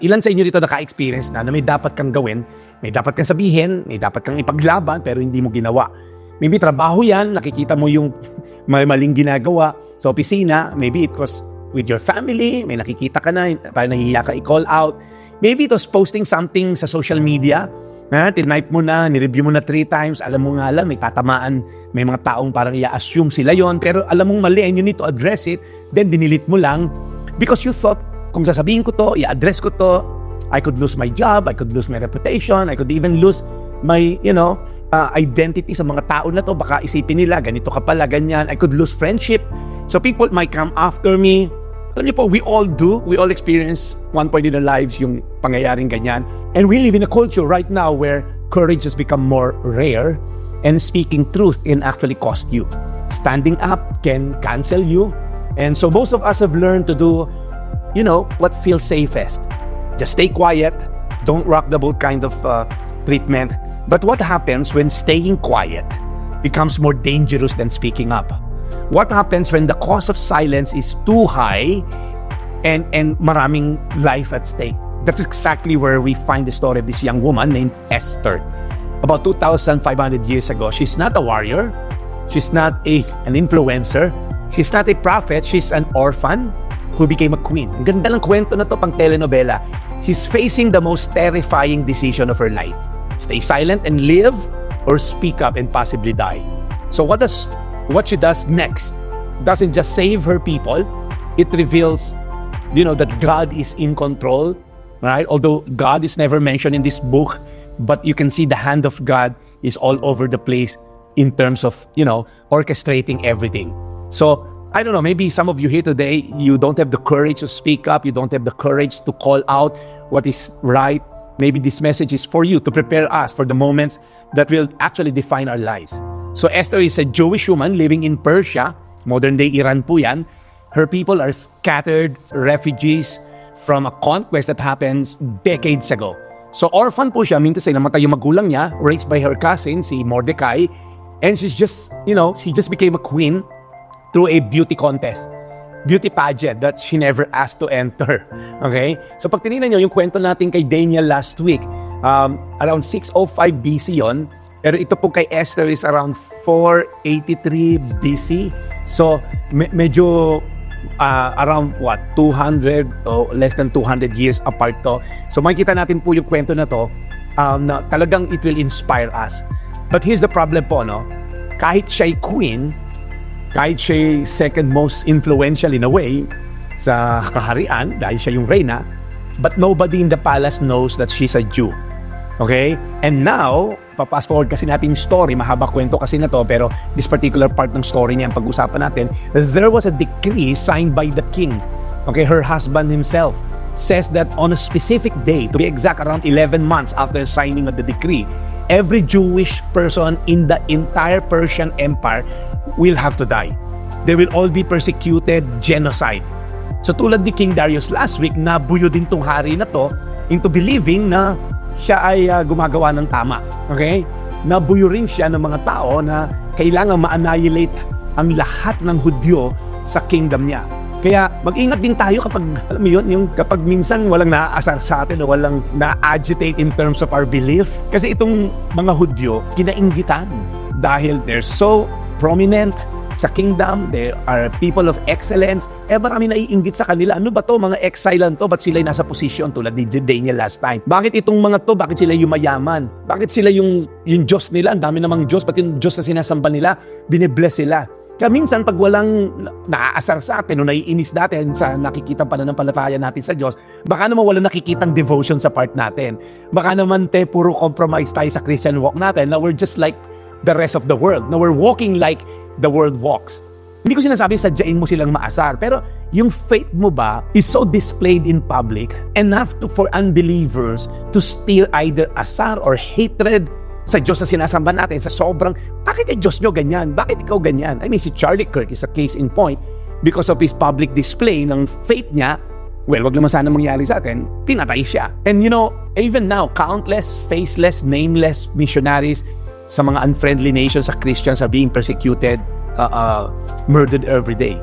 Ilan sa inyo dito naka-experience na may dapat kang gawin, may dapat kang sabihin, may dapat kang ipaglaban pero hindi mo ginawa. Maybe trabaho yan, nakikita mo yung maling ginagawa sa opisina. Maybe it was with your family, may nakikita ka na, parang nahihiya ka i-call out. Maybe it was posting something sa social media, tinipe mo na, nireview mo na 3 times, alam mo nga lang, may tatamaan, may mga taong parang i-assume sila yon, pero alam mong mali and you need to address it, then dinilit mo lang because you thought, kung sasabihin ko to, i-address ko to, I could lose my job, I could lose my reputation, I could even lose my, identity sa mga tao na to. Baka isipin nila, ganito ka pala, ganyan. I could lose friendship. So people might come after me. Alam niyo po, we all experience one point in our lives yung pangyayaring ganyan. And we live in a culture right now where courage has become more rare and speaking truth can actually cost you. Standing up can cancel you. And so most of us have learned to do what feels safest. Just stay quiet, don't rock the boat kind of treatment. But what happens when staying quiet becomes more dangerous than speaking up? What happens when the cost of silence is too high and maraming life at stake? That's exactly where we find the story of this young woman named Esther. About 2,500 years ago, she's not a warrior, she's not an influencer, she's not a prophet, she's an orphan who became a queen. Ang ganda ng kwento na to, pang telenovela. She's facing the most terrifying decision of her life. Stay silent and live, or speak up and possibly die. So what she does next doesn't just save her people, it reveals, that God is in control, right? Although God is never mentioned in this book, but you can see the hand of God is all over the place in terms of, orchestrating everything. So, I don't know, maybe some of you here today, you don't have the courage to speak up, you don't have the courage to call out what is right. Maybe this message is for you to prepare us for the moments that will actually define our lives. So Esther is a Jewish woman living in Persia, modern-day Iran po yan. Her people are scattered refugees from a conquest that happens decades ago. So orphan po siya, mean to say, namatay yung magulang niya, raised by her cousin, si Mordecai, and she just became a queen through a beauty contest, beauty pageant that she never asked to enter. Okay? So pag tinignan nyo yung kwento natin kay Daniel last week, around 605 BC yon, pero ito po kay Esther is around 483 BC. So medyo around 200 or less than 200 years apart to. So makikita natin po yung kwento na to, na talagang it will inspire us. But here's the problem po, no? Kahit siya'y queen, kahit siya second most influential in a way sa kaharian dahil siya yung reyna, but nobody in the palace knows that she's a Jew. Okay? And now, papas forward kasi natin yung story, mahaba kwento kasi na to, pero this particular part ng story niya ang pag-usapan natin, there was a decree signed by the king. Okay, her husband himself says that on a specific day, to be exact, around 11 months after signing of the decree, every Jewish person in the entire Persian Empire will have to die. They will all be persecuted, genocide. So tulad ni King Darius last week, nabuyo din tong hari na to into believing na siya ay gumagawa ng tama. Okay? Nabuyo rin siya ng mga tao na kailangan ma-annihilate ang lahat ng Hudyo sa kingdom niya. Kaya mag-ingat din tayo kapag, alam mo yun, yung kapag minsan walang naaasar sa atin o walang na-agitate in terms of our belief. Kasi itong mga Hudyo, kinainggitan dahil they're so prominent sa kingdom, they are people of excellence. Marami naiinggit sa kanila. Ano ba to? Mga exile to? Ba't sila'y nasa posisyon tulad ni Daniel last time? Bakit itong mga to? Bakit sila yumayaman? Bakit sila yung Diyos nila? Ang dami namang Diyos. Ba't yung Diyos na sinasamba nila? Binibless sila. Kaya minsan pag walang naaasar sa atin o naiinis natin sa nakikitang pananampalataya natin sa Diyos, baka naman walang nakikitang devotion sa part natin. Baka naman puro compromise tayo sa Christian walk natin na we're just like the rest of the world. Na we're walking like the world walks. Hindi ko sinasabi sadyain mo silang maasar, pero yung faith mo ba is so displayed in public enough for unbelievers to steer either asar or hatred sa Diyos na sinasamba natin, sa sobrang, bakit yung Diyos nyo ganyan? Bakit ikaw ganyan? I mean, si Charlie Kirk is a case in point because of his public display ng faith niya. Well, wag naman sana mangyari sa atin, pinatay siya. And even now, countless, faceless, nameless missionaries sa mga unfriendly nations sa Christians are being persecuted, murdered every day.